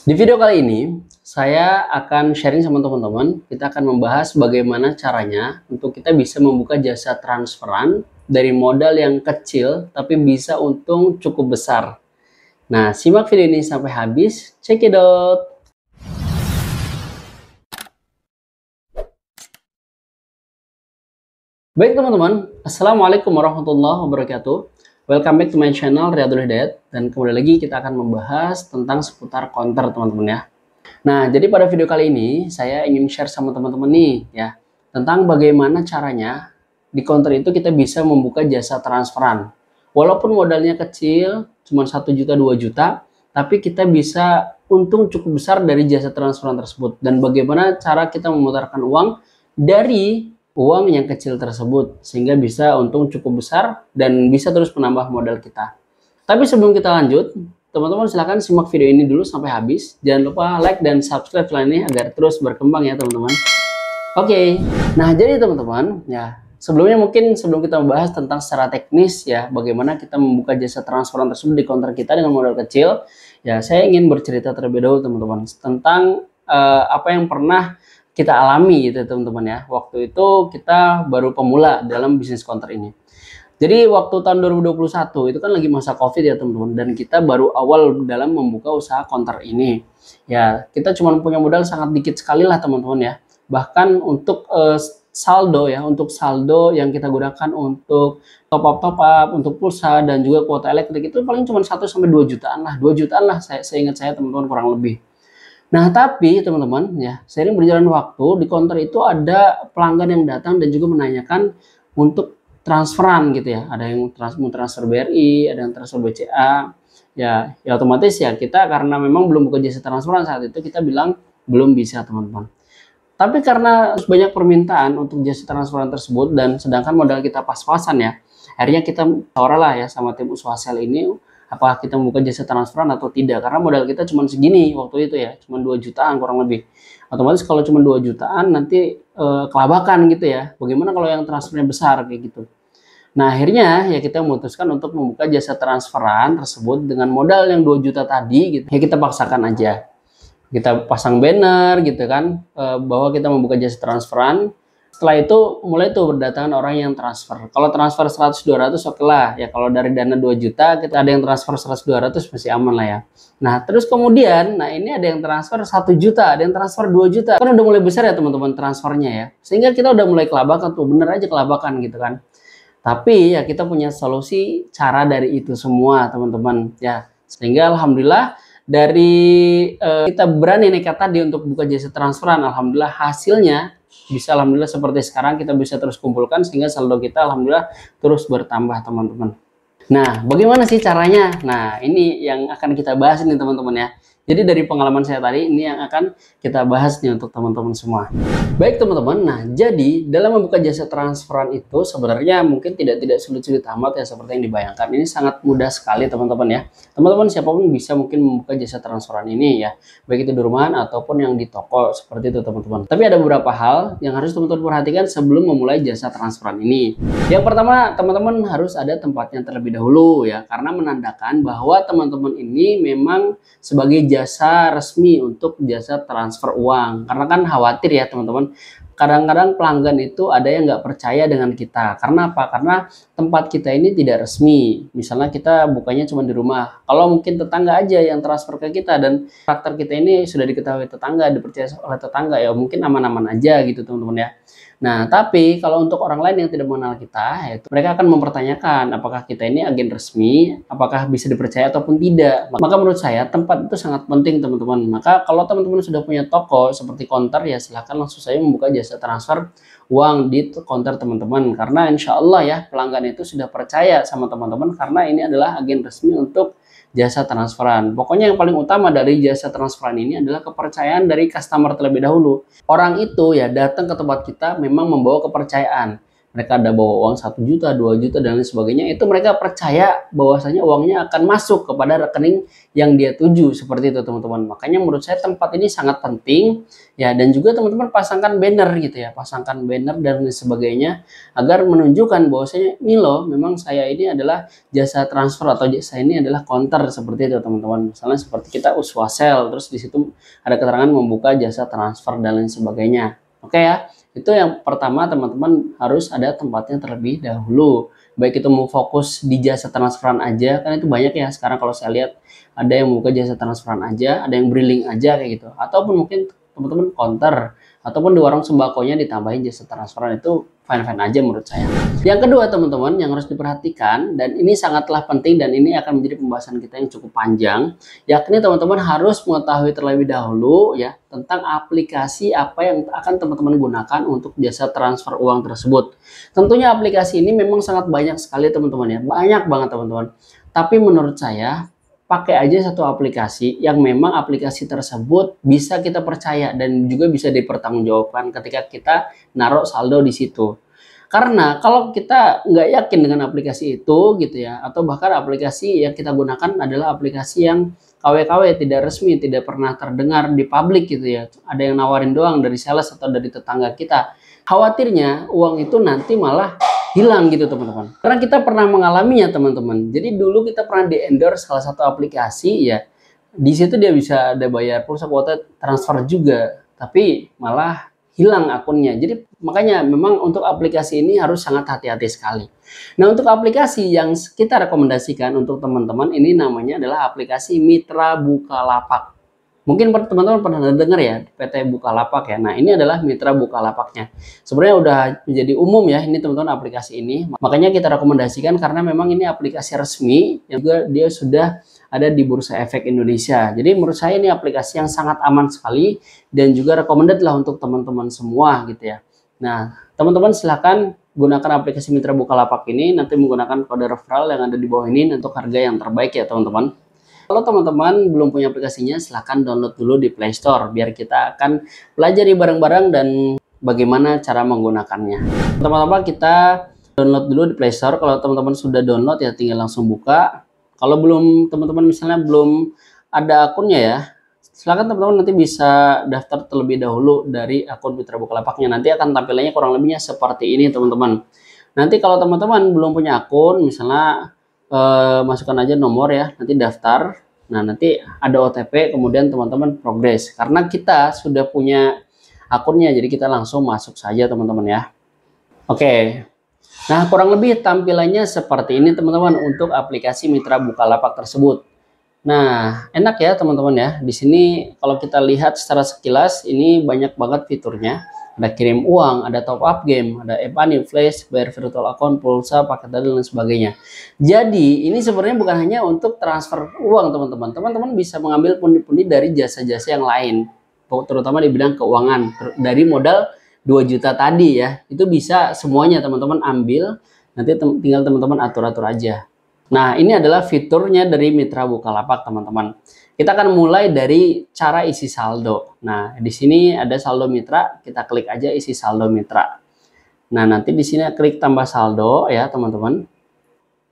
Di video kali ini, saya akan sharing sama teman-teman. Kita akan membahas bagaimana caranya untuk kita bisa membuka jasa transferan dari modal yang kecil, tapi bisa untung cukup besar. Nah, simak video ini sampai habis. Check it out! Baik teman-teman, Assalamualaikum warahmatullahi wabarakatuh. Welcome back to my channel Riyadul Hidayat, dan kembali lagi kita akan membahas tentang seputar counter teman-teman ya. Nah, jadi pada video kali ini saya ingin share sama teman-teman nih ya tentang bagaimana caranya di counter itu kita bisa membuka jasa transferan. Walaupun modalnya kecil, cuma 1 juta 2 juta, tapi kita bisa untung cukup besar dari jasa transferan tersebut, dan bagaimana cara kita memutarkan uang dari uang yang kecil tersebut sehingga bisa untung cukup besar dan bisa terus menambah modal kita. Tapi sebelum kita lanjut, teman-teman silahkan simak video ini dulu sampai habis. Jangan lupa like dan subscribe channel ini agar terus berkembang ya teman-teman. Oke, nah jadi teman-teman ya, sebelum kita membahas tentang secara teknis ya bagaimana kita membuka jasa transferan tersebut di counter kita dengan modal kecil, ya saya ingin bercerita terlebih dahulu teman-teman tentang apa yang pernah kita alami gitu teman-teman ya. Waktu itu kita baru pemula dalam bisnis counter ini. Jadi waktu tahun 2021 itu kan lagi masa COVID ya teman-teman, dan kita baru awal dalam membuka usaha counter ini. Ya, kita cuma punya modal sangat dikit sekali lah teman-teman ya. Bahkan untuk saldo yang kita gunakan untuk top up, untuk pulsa dan juga kuota elektrik itu paling cuma 1 sampai 2 jutaan lah. 2 jutaan lah saya ingat saya teman-teman, kurang lebih. Nah, tapi teman-teman ya, seiring berjalan waktu di counter itu ada pelanggan yang datang dan juga menanyakan untuk transferan gitu ya. Ada yang transfer BRI, ada yang transfer BCA. Ya otomatis ya kita karena memang belum buka jasa transferan saat itu, kita bilang belum bisa teman-teman. Tapi karena banyak permintaan untuk jasa transferan tersebut dan sedangkan modal kita pas-pasan ya, akhirnya kita tawarlah lah ya sama tim usaha sel ini, apakah kita membuka jasa transferan atau tidak, karena modal kita cuma segini waktu itu ya, cuma 2 jutaan kurang lebih. Otomatis kalau cuma 2 jutaan nanti kelabakan gitu ya, bagaimana kalau yang transfernya besar kayak gitu. Nah akhirnya ya kita memutuskan untuk membuka jasa transferan tersebut dengan modal yang 2 juta tadi gitu. Ya kita paksakan aja, kita pasang banner gitu kan, bahwa kita membuka jasa transferan. Setelah itu mulai tuh berdatangan orang yang transfer. Kalau transfer 100-200 oke lah. Ya kalau dari dana 2 juta kita ada yang transfer 100-200 masih aman lah ya. Nah terus kemudian, nah ini ada yang transfer 1 juta, ada yang transfer 2 juta. Kan udah mulai besar ya teman-teman transfernya ya. Sehingga kita udah mulai kelabakan tuh, bener aja kelabakan gitu kan. Tapi ya kita punya solusi cara dari itu semua teman-teman ya. Sehingga alhamdulillah dari kita berani nekat tadi untuk buka jasa transferan, alhamdulillah hasilnya bisa alhamdulillah seperti sekarang kita bisa terus kumpulkan sehingga saldo kita alhamdulillah terus bertambah teman-teman. Nah, bagaimana sih caranya? Nah, ini yang akan kita bahas nih teman-teman ya. Jadi dari pengalaman saya tadi, ini yang akan kita bahas nih untuk teman-teman semua. Baik teman-teman, nah jadi dalam membuka jasa transferan itu sebenarnya mungkin tidak sulit-sulit amat ya seperti yang dibayangkan. Ini sangat mudah sekali teman-teman ya. Teman-teman siapapun bisa mungkin membuka jasa transferan ini ya. Baik itu di rumahan ataupun yang di toko, seperti itu teman-teman. Tapi ada beberapa hal yang harus teman-teman perhatikan sebelum memulai jasa transferan ini. Yang pertama, teman-teman harus ada tempatnya terlebih dahulu ya. Karena menandakan bahwa teman-teman ini memang sebagai jasa resmi untuk jasa transfer uang. Karena kan khawatir ya teman-teman, kadang-kadang pelanggan itu ada yang nggak percaya dengan kita. Karena apa? Karena tempat kita ini tidak resmi. Misalnya kita bukanya cuma di rumah. Kalau mungkin tetangga aja yang transfer ke kita dan karakter kita ini sudah diketahui tetangga, dipercaya oleh tetangga, ya mungkin aman-aman aja gitu teman-teman ya. Nah, tapi kalau untuk orang lain yang tidak mengenal kita, yaitu mereka akan mempertanyakan apakah kita ini agen resmi, apakah bisa dipercaya ataupun tidak. Maka menurut saya tempat itu sangat penting teman-teman. Maka kalau teman-teman sudah punya toko seperti counter, ya silahkan langsung saja membuka jasa transfer uang di counter teman-teman. Karena insya Allah ya pelanggan itu sudah percaya sama teman-teman karena ini adalah agen resmi untuk jasa transferan. Pokoknya yang paling utama dari jasa transferan ini adalah kepercayaan dari customer terlebih dahulu. Orang itu ya datang ke tempat kita memang membawa kepercayaan. mereka ada bawa uang 1 juta, 2 juta dan lain sebagainya, itu mereka percaya bahwasanya uangnya akan masuk kepada rekening yang dia tuju, seperti itu teman-teman. Makanya menurut saya tempat ini sangat penting ya, dan juga teman-teman pasangkan banner gitu ya, pasangkan banner dan lain sebagainya agar menunjukkan bahwasanya ini loh, memang saya ini adalah jasa transfer atau jasa ini adalah counter, seperti itu teman-teman. Misalnya seperti kita Uswasel, terus di situ ada keterangan membuka jasa transfer dan lain sebagainya. Oke ya, itu yang pertama teman-teman harus ada tempatnya terlebih dahulu. Baik itu mau fokus di jasa transferan aja, kan itu banyak ya sekarang kalau saya lihat, ada yang membuka jasa transferan aja, ada yang briling aja kayak gitu. Ataupun mungkin teman-teman counter, ataupun di warung sembakonya ditambahin jasa transferan, itu fine-fine aja menurut saya. Yang kedua teman-teman yang harus diperhatikan, dan ini sangatlah penting dan ini akan menjadi pembahasan kita yang cukup panjang, yakni teman-teman harus mengetahui terlebih dahulu ya tentang aplikasi apa yang akan teman-teman gunakan untuk jasa transfer uang tersebut. Tentunya aplikasi ini memang sangat banyak sekali teman-teman ya, banyak banget teman-teman. Tapi menurut saya pakai aja satu aplikasi yang memang aplikasi tersebut bisa kita percaya dan juga bisa dipertanggungjawabkan ketika kita naruh saldo di situ. Karena kalau kita nggak yakin dengan aplikasi itu gitu ya, atau bahkan aplikasi yang kita gunakan adalah aplikasi yang KW-KW, tidak resmi, tidak pernah terdengar di publik gitu ya, ada yang nawarin doang dari sales atau dari tetangga kita, khawatirnya uang itu nanti malah hilang gitu teman-teman. Karena kita pernah mengalaminya teman-teman. Jadi dulu kita pernah di-endorse salah satu aplikasi ya, di situ dia bisa ada bayar pulsa kuota transfer juga, tapi malah hilang akunnya. Jadi makanya memang untuk aplikasi ini harus sangat hati-hati sekali. Nah, untuk aplikasi yang kita rekomendasikan untuk teman-teman ini namanya adalah aplikasi Mitra Bukalapak. Mungkin teman-teman pernah dengar ya PT Bukalapak ya. Nah, ini adalah Mitra Bukalapaknya. Sebenarnya udah menjadi umum ya ini teman-teman aplikasi ini. Makanya kita rekomendasikan karena memang ini aplikasi resmi yang juga dia sudah ada di Bursa Efek Indonesia. Jadi menurut saya ini aplikasi yang sangat aman sekali dan juga recommended lah untuk teman-teman semua gitu ya. Nah, teman-teman silahkan gunakan aplikasi Mitra Bukalapak ini, nanti menggunakan kode referral yang ada di bawah ini untuk harga yang terbaik ya teman-teman. Kalau teman-teman belum punya aplikasinya, silahkan download dulu di Play Store biar kita akan pelajari bareng-bareng dan bagaimana cara menggunakannya. Teman-teman kita download dulu di Play Store. Kalau teman-teman sudah download ya tinggal langsung buka. Kalau belum teman-teman misalnya belum ada akunnya ya, silahkan teman-teman nanti bisa daftar terlebih dahulu dari akun Mitra Bukalapaknya. Nanti akan tampilannya kurang lebihnya seperti ini teman-teman. Nanti kalau teman-teman belum punya akun, misalnya masukkan aja nomor ya, nanti daftar. Nah, nanti ada OTP, kemudian teman-teman progres. Karena kita sudah punya akunnya, jadi kita langsung masuk saja teman-teman ya. Oke. Nah, kurang lebih tampilannya seperti ini teman-teman untuk aplikasi Mitra Bukalapak tersebut. Nah, enak ya teman-teman ya. Di sini kalau kita lihat secara sekilas ini banyak banget fiturnya. Ada kirim uang, ada top up game, ada e-money, flash, bayar virtual account, pulsa, paket data dan sebagainya. Jadi ini sebenarnya bukan hanya untuk transfer uang teman-teman. Teman-teman bisa mengambil pundi-pundi dari jasa-jasa yang lain, terutama di bidang keuangan. Dari modal 2 juta tadi ya, itu bisa semuanya teman-teman ambil. Nanti tinggal teman-teman atur-atur aja. Nah, ini adalah fiturnya dari Mitra Bukalapak teman-teman. Kita akan mulai dari cara isi saldo. Nah, di sini ada saldo mitra, kita klik aja isi saldo mitra. Nah, nanti di sini klik tambah saldo ya, teman-teman.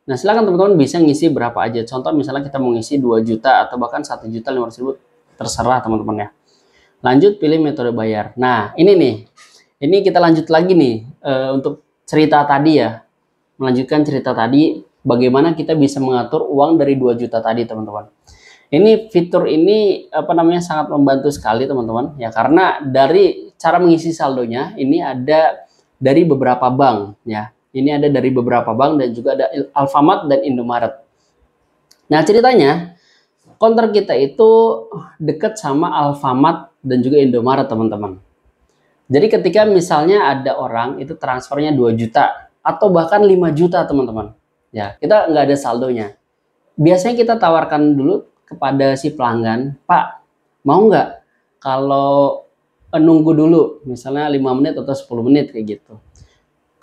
Nah, silakan teman-teman bisa ngisi berapa aja. Contoh misalnya kita mau ngisi 2 juta atau bahkan 1.500.000, terserah teman-teman ya. Lanjut pilih metode bayar. Nah, ini nih. Ini kita lanjut lagi nih untuk cerita tadi ya. Melanjutkan cerita tadi bagaimana kita bisa mengatur uang dari 2 juta tadi, teman-teman. Ini fitur ini sangat membantu sekali teman-teman ya, karena dari cara mengisi saldonya ini ada dari beberapa bank ya. Ini ada dari beberapa bank dan juga ada Alfamart dan Indomaret. Nah, ceritanya counter kita itu dekat sama Alfamart dan juga Indomaret teman-teman. Jadi ketika misalnya ada orang itu transfernya 2 juta atau bahkan 5 juta teman-teman. Ya, kita nggak ada saldonya. Biasanya kita tawarkan dulu kepada si pelanggan, Pak, mau nggak kalau nunggu dulu, misalnya 5 menit atau 10 menit kayak gitu.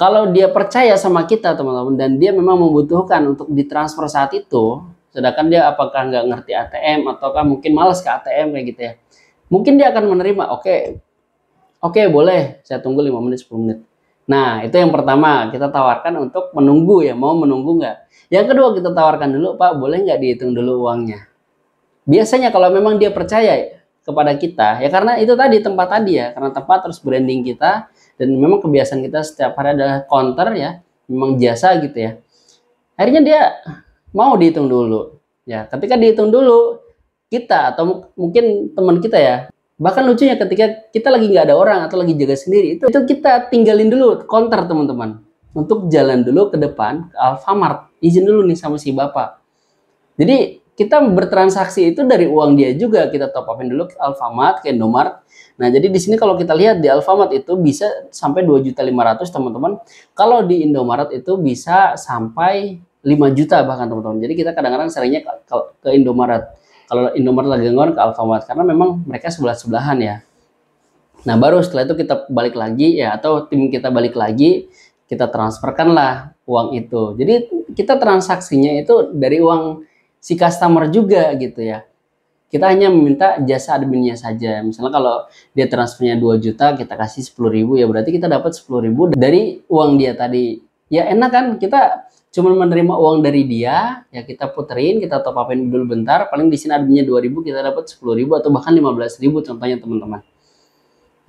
Kalau dia percaya sama kita teman-teman, dan dia memang membutuhkan untuk ditransfer saat itu, sedangkan dia apakah nggak ngerti ATM, ataukah mungkin malas ke ATM kayak gitu ya, mungkin dia akan menerima, oke boleh, saya tunggu 5 menit, 10 menit. Nah, itu yang pertama, kita tawarkan untuk menunggu ya, mau menunggu nggak? Yang kedua, kita tawarkan dulu, Pak, boleh nggak dihitung dulu uangnya? Biasanya kalau memang dia percaya kepada kita, ya karena itu tadi tempat tadi ya, karena tempat terus branding kita, dan memang kebiasaan kita setiap hari adalah counter ya, memang jasa gitu ya. Akhirnya dia mau dihitung dulu. Ya, ketika dihitung dulu, kita atau mungkin teman kita ya, bahkan lucunya ketika kita lagi nggak ada orang atau lagi jaga sendiri, itu kita tinggalin dulu counter teman-teman, untuk jalan dulu ke depan ke Alfamart, izin dulu nih sama si bapak. Jadi kita bertransaksi itu dari uang dia juga, kita top upin dulu ke Alfamart, ke Indomaret. Nah, jadi di sini kalau kita lihat di Alfamart itu bisa sampai 2.500.000 teman-teman. Kalau di Indomaret itu bisa sampai 5 juta bahkan teman-teman. Jadi kita kadang-kadang seringnya ke Indomaret. Kalau Indomaret lagi ngomong ke Alfamart karena memang mereka sebelah-sebelahan ya. Nah, baru setelah itu kita balik lagi ya, atau tim kita balik lagi, kita transferkanlah uang itu. Jadi kita transaksinya itu dari uang si customer juga gitu ya. Kita hanya meminta jasa adminnya saja. Misalnya kalau dia transfernya 2 juta, kita kasih 10.000 ya, berarti kita dapat 10.000 dari uang dia tadi. Ya enak kan, kita cuma menerima uang dari dia, ya kita puterin, kita top upin dulu bentar, paling di sini adminnya 2.000, kita dapat 10.000 atau bahkan 15.000 contohnya teman-teman.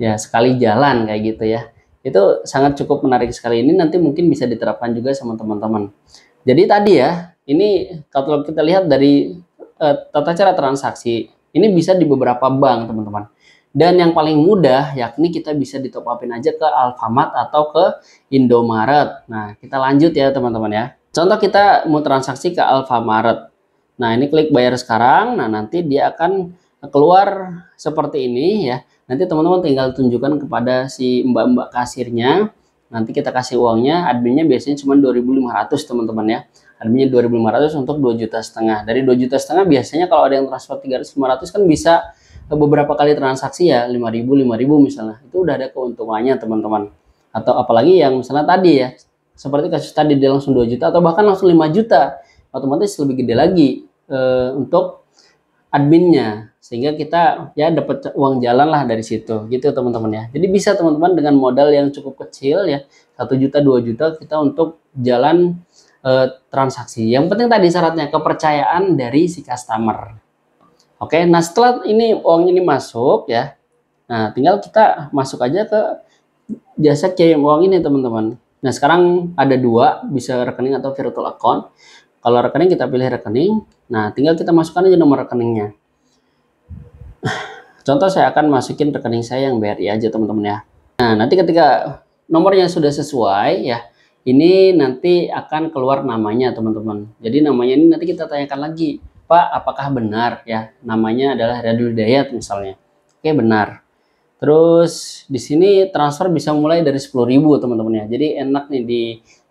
Ya sekali jalan kayak gitu ya. Itu sangat cukup menarik sekali, ini nanti mungkin bisa diterapkan juga sama teman-teman. Jadi tadi ya, ini kalau kita lihat dari tata cara transaksi, ini bisa di beberapa bank teman-teman. Dan yang paling mudah yakni kita bisa di top upin aja ke Alfamart atau ke Indomaret. Nah, kita lanjut ya teman-teman ya. Contoh kita mau transaksi ke Alfamart. Nah, ini klik bayar sekarang. Nah, nanti dia akan keluar seperti ini ya. Nanti teman-teman tinggal tunjukkan kepada si mbak-mbak kasirnya. Nanti kita kasih uangnya, adminnya biasanya cuma 2.500 teman-teman ya. Adminnya 2.500 untuk 2,5 juta. Dari 2,5 juta biasanya kalau ada yang transfer 300-500 kan bisa beberapa kali transaksi ya, 5.000 misalnya. Itu udah ada keuntungannya teman-teman. Atau apalagi yang misalnya tadi ya, seperti kasus tadi dia langsung 2 juta atau bahkan langsung 5 juta. Otomatis lebih gede lagi untuk adminnya, sehingga kita ya dapat uang jalan lah dari situ gitu teman-teman ya. Jadi bisa teman-teman dengan modal yang cukup kecil ya, 1 juta 2 juta kita untuk jalan transaksi. Yang penting tadi syaratnya kepercayaan dari si customer. Oke, nah setelah ini uang ini masuk ya, nah tinggal kita masuk aja ke jasa kirim uang ini teman-teman. Nah sekarang ada dua, bisa rekening atau virtual account. Kalau rekening kita pilih rekening, nah tinggal kita masukkan aja nomor rekeningnya. Contoh saya akan masukin rekening saya yang BRI aja teman-teman ya. Nah nanti ketika nomornya sudah sesuai ya, ini nanti akan keluar namanya teman-teman. Jadi namanya ini nanti kita tanyakan lagi, Pak, apakah benar ya namanya adalah Riyadul Hidayat misalnya. Oke, benar. Terus di sini transfer bisa mulai dari 10.000 teman-teman ya. Jadi enak nih di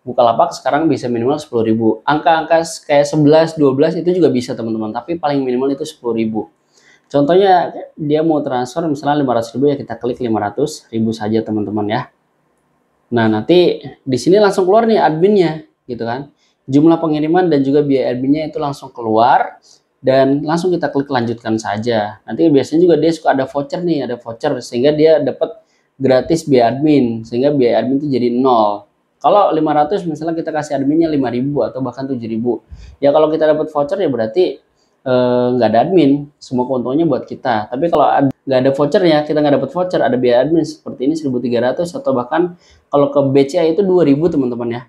Bukalapak sekarang bisa minimal 10.000. Angka-angka kayak 11, 12 itu juga bisa teman-teman, tapi paling minimal itu 10.000. Contohnya dia mau transfer misalnya 500.000 ya, kita klik 500.000 saja teman-teman ya. Nah, nanti di sini langsung keluar nih adminnya gitu kan. Jumlah pengiriman dan juga biaya adminnya itu langsung keluar dan langsung kita klik lanjutkan saja. Nanti biasanya juga dia suka ada voucher nih, ada voucher sehingga dia dapat gratis biaya admin, sehingga biaya admin itu jadi 0. Kalau 500 misalnya kita kasih adminnya 5.000 atau bahkan 7.000. Ya kalau kita dapat voucher ya berarti nggak ada admin, semua keuntungannya buat kita. Tapi kalau nggak ada voucher ya, kita nggak dapat voucher, ada biaya admin seperti ini 1.300 atau bahkan kalau ke BCA itu 2.000 teman-teman ya.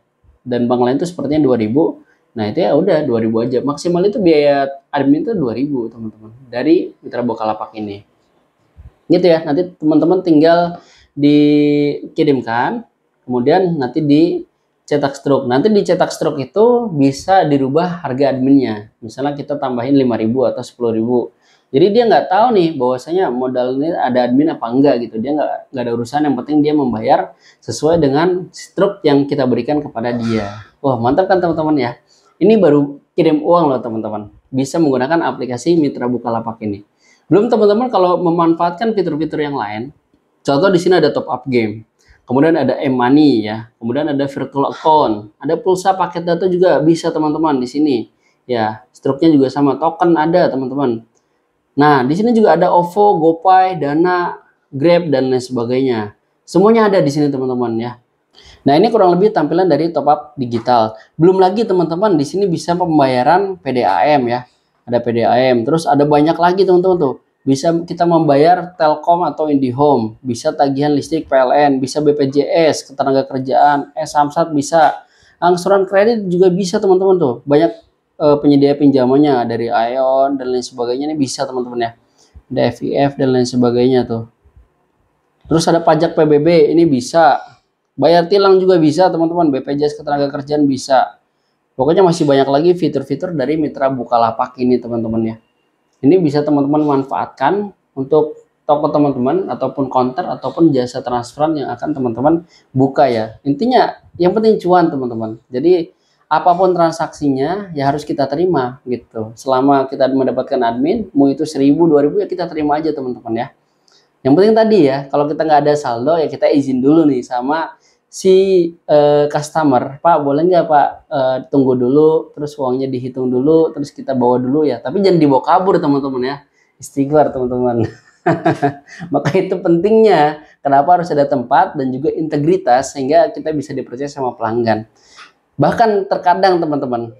Dan bank lain itu sepertinya 2.000. Nah itu ya udah 2.000 aja. Maksimal itu biaya admin itu 2.000 teman-teman dari Mitra Bukalapak ini. Gitu ya. Nanti teman-teman tinggal dikirimkan, kemudian nanti dicetak stroke. Nanti dicetak stroke itu bisa dirubah harga adminnya. Misalnya kita tambahin 5.000 atau 10.000. Jadi dia nggak tahu nih bahwasanya modal ini ada admin apa enggak gitu. Dia nggak ada urusan, yang penting dia membayar sesuai dengan stroke yang kita berikan kepada dia. Wah mantap kan teman-teman ya. Ini baru kirim uang loh teman-teman. Bisa menggunakan aplikasi Mitra Bukalapak ini. Belum teman-teman kalau memanfaatkan fitur-fitur yang lain. Contoh di sini ada top up game. Kemudian ada M-Money ya. Kemudian ada virtual account. Ada pulsa paket data juga bisa teman-teman di sini. Ya, stroke-nya juga sama, token ada teman-teman. Nah, di sini juga ada OVO, GoPay, Dana, Grab dan lain sebagainya. Semuanya ada di sini teman-teman ya. Nah, ini kurang lebih tampilan dari top up digital. Belum lagi teman-teman, di sini bisa pembayaran PDAM ya. Ada PDAM, terus ada banyak lagi teman-teman tuh. Bisa kita membayar Telkom atau IndiHome, bisa tagihan listrik PLN, bisa BPJS, ketenagakerjaan, Samsat bisa. Angsuran kredit juga bisa teman-teman tuh. Banyak penyedia pinjamannya dari Aeon dan lain sebagainya, ini bisa teman-teman ya. Ada FIF dan lain sebagainya tuh. Terus ada pajak PBB, ini bisa. Bayar tilang juga bisa teman-teman, BPJS Ketenagakerjaan bisa. Pokoknya masih banyak lagi fitur-fitur dari Mitra Bukalapak ini teman-teman ya. Ini bisa teman-teman manfaatkan untuk toko teman-teman ataupun counter ataupun jasa transferan yang akan teman-teman buka ya. Intinya yang penting cuan teman-teman. Jadi apapun transaksinya ya harus kita terima gitu. Selama kita mendapatkan admin, mau itu 1000, 2000 ya kita terima aja teman-teman ya. Yang penting tadi ya, kalau kita nggak ada saldo ya kita izin dulu nih sama si customer, Pak boleh nggak Pak tunggu dulu, terus uangnya dihitung dulu, terus kita bawa dulu ya. Tapi jangan dibawa kabur teman-teman ya. Istighfar teman-teman. Maka itu pentingnya kenapa harus ada tempat dan juga integritas sehingga kita bisa dipercaya sama pelanggan. Bahkan terkadang teman-teman,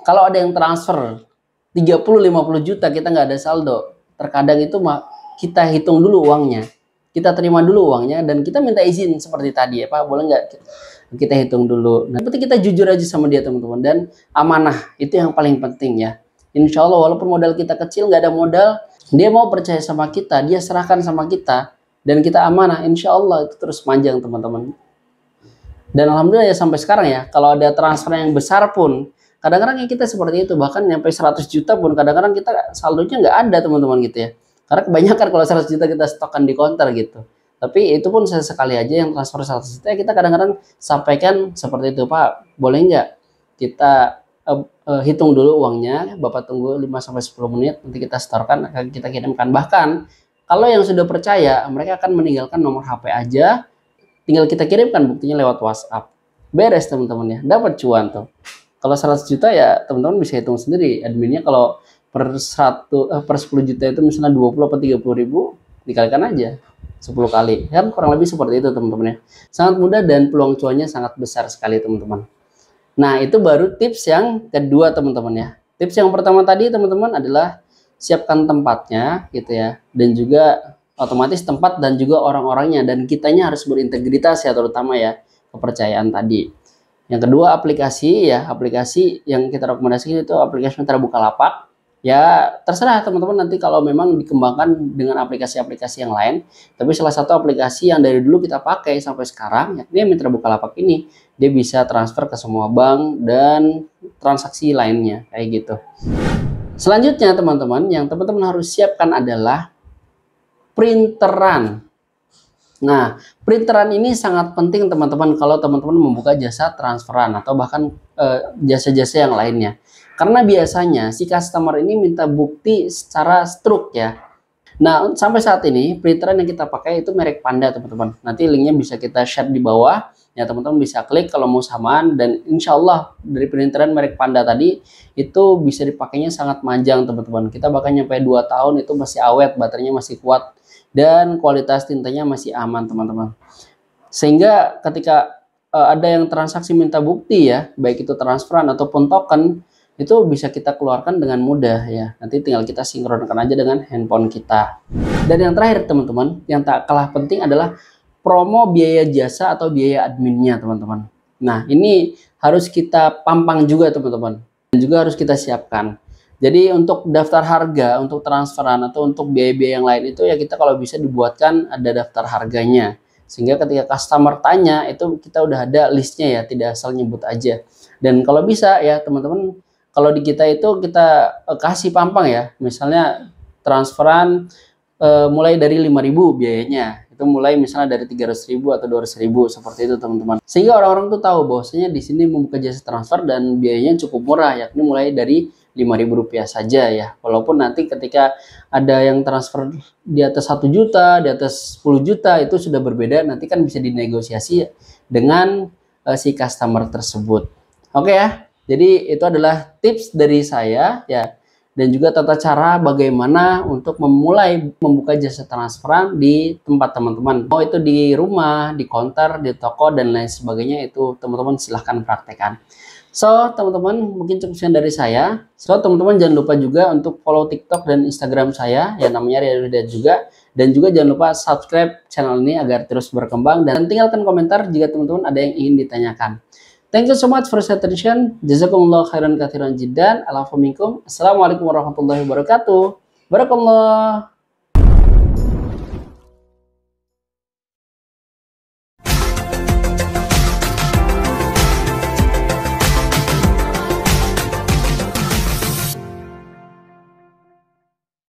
kalau ada yang transfer 30-50 juta kita nggak ada saldo, terkadang itu kita hitung dulu uangnya, kita terima dulu uangnya, dan kita minta izin seperti tadi ya Pak boleh nggak kita hitung dulu. Nah, penting kita jujur aja sama dia teman-teman, dan amanah itu yang paling penting ya. Insya Allah walaupun modal kita kecil, nggak ada modal, dia mau percaya sama kita, dia serahkan sama kita, dan kita amanah, insya Allah itu terus panjang teman-teman. Dan alhamdulillah ya sampai sekarang ya, kalau ada transfer yang besar pun kadang-kadang ya kita seperti itu, bahkan sampai 100 juta pun kadang-kadang kita saldonya nggak ada teman-teman gitu ya. Karena kebanyakan kalau 100 juta kita stokkan di counter gitu. Tapi itu pun sesekali aja yang transfer 100 juta, kita kadang-kadang sampaikan seperti itu, Pak boleh nggak kita hitung dulu uangnya, Bapak tunggu 5-10 menit, nanti kita setorkan, akan kita kirimkan. Bahkan kalau yang sudah percaya, mereka akan meninggalkan nomor HP aja, tinggal kita kirimkan buktinya lewat WhatsApp. Beres teman-teman ya, dapat cuan tuh. Kalau 100 juta ya teman-teman bisa hitung sendiri adminnya, kalau per 10 juta itu misalnya 20 atau 30 ribu, dikalikan aja 10 kali kan, kurang lebih seperti itu teman-teman ya. Sangat mudah dan peluang cuannya sangat besar sekali teman-teman. Nah itu baru tips yang kedua teman-teman ya. Tips yang pertama tadi teman-teman adalah siapkan tempatnya gitu ya, dan juga otomatis tempat dan juga orang-orangnya, dan kitanya harus berintegritas ya, terutama ya kepercayaan tadi. Yang kedua aplikasi ya, aplikasi yang kita rekomendasikan itu aplikasi Mitra Bukalapak. Ya terserah teman-teman nanti kalau memang dikembangkan dengan aplikasi-aplikasi yang lain. Tapi salah satu aplikasi yang dari dulu kita pakai sampai sekarang, yakni Mitra Bukalapak ini, dia bisa transfer ke semua bank dan transaksi lainnya kayak gitu. Selanjutnya teman-teman, yang teman-teman harus siapkan adalah printeran. Nah, printeran ini sangat penting teman-teman kalau teman-teman membuka jasa transferan atau bahkan jasa-jasa yang lainnya. Karena biasanya si customer ini minta bukti secara struk ya. Nah, sampai saat ini printeran yang kita pakai itu merek Panda teman-teman. Nanti linknya bisa kita share di bawah. Ya teman-teman bisa klik kalau mau samaan, dan insya Allah dari printeran merek Panda tadi itu bisa dipakainya sangat manjang teman-teman. Kita bahkan nyampe 2 tahun itu masih awet, baterainya masih kuat, dan kualitas tintanya masih aman teman-teman. Sehingga ketika ada yang transaksi minta bukti ya, baik itu transferan ataupun token, itu bisa kita keluarkan dengan mudah ya. Nanti tinggal kita sinkronkan aja dengan handphone kita. Dan yang terakhir teman-teman, yang tak kalah penting adalah promo biaya jasa atau biaya adminnya teman-teman. Nah ini harus kita pampang juga teman-teman, dan juga harus kita siapkan. Jadi untuk daftar harga, untuk transferan atau untuk biaya-biaya yang lain itu ya kita kalau bisa dibuatkan ada daftar harganya. Sehingga ketika customer tanya itu kita udah ada listnya ya, tidak asal nyebut aja. Dan kalau bisa ya teman-teman, kalau di kita itu kita kasih pampang ya, misalnya transferan mulai dari 5.000 biayanya, itu mulai misalnya dari 300.000 atau 200.000 seperti itu teman-teman. Sehingga orang-orang tuh tahu bahwasanya di sini membuka jasa transfer dan biayanya cukup murah, yakni mulai dari Rp5.000 saja ya. Walaupun nanti ketika ada yang transfer di atas 1 juta, di atas 10 juta itu sudah berbeda, nanti kan bisa dinegosiasi dengan si customer tersebut. Oke ya. Jadi itu adalah tips dari saya ya. dan juga tata cara bagaimana untuk memulai membuka jasa transferan di tempat teman-teman. Mau itu di rumah, di counter, di toko, dan lain sebagainya, itu teman-teman silahkan praktekkan. So, teman-teman, mungkin cukup sekian dari saya. So, teman-teman jangan lupa juga untuk follow TikTok dan Instagram saya, yang namanya Riyadul Hidayat juga. Dan juga jangan lupa subscribe channel ini agar terus berkembang. Dan tinggalkan komentar jika teman-teman ada yang ingin ditanyakan. Thank you so much for your attention. Jazakumullah khairan katsiran jiddan. Assalamualaikum warahmatullahi wabarakatuh. Barakallah.